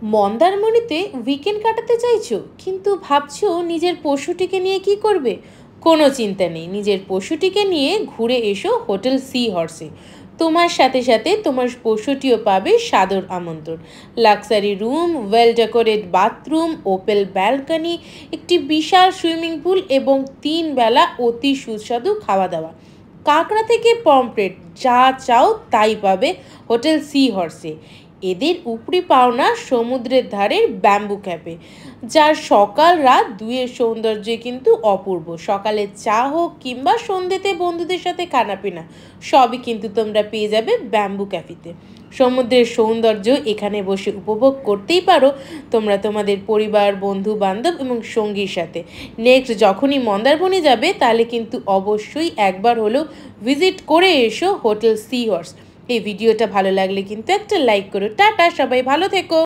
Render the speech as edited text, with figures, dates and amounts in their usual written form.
মন্দারমণিতে উইকেন্ড কাটাতে চাইছো, কিন্তু ভাবছো নিজের পশুটিকে নিয়ে কি করবে? কোনো চিন্তা নেই, নিজের পশুটিকে নিয়ে ঘুরে এসো হোটেল সি হর্সে। তোমার সাথে সাথে তোমার পশুটিও পাবে সাদর আমন্ত্রণ। Luxury room, well decorate bathroom, Opel balcony, একটি বিশাল সুইমিং পুল এবং 3 বেলা অতি সুস্বাদু খাওয়া দাওয়া। কাঁকড়া থেকে পমফ্রেট, যা চাও তাই পাবে হোটেল সি হর্সে। এদের উপরি পাওনা সমুদ্রের ধারের ব্যাম্বু ক্যাফে, যার সকাল রাত দুয়ের সৌন্দর্য কিন্তু অপূর্ব। সকালে চা হোক কিংবা সন্ধ্যেতে বন্ধুদের সাথে খানাপিনা, সবই কিন্তু তোমরা পেয়ে যাবে ব্যাম্বু ক্যাফেতে। সমুদ্রের সৌন্দর্য এখানে বসে উপভোগ করতেই পারো তোমরা তোমাদের পরিবার, বন্ধু বান্ধব এবং সঙ্গীর সাথে। নেক্সট যখনই মন্দারমণি যাবে তাহলে কিন্তু অবশ্যই একবার হলেও ভিজিট করে এসো হোটেল সি হর্স। এই ভিডিওটা ভালো লাগলে কিন্তু একটা লাইক করো। টাটা, সবাই ভালো থেকো।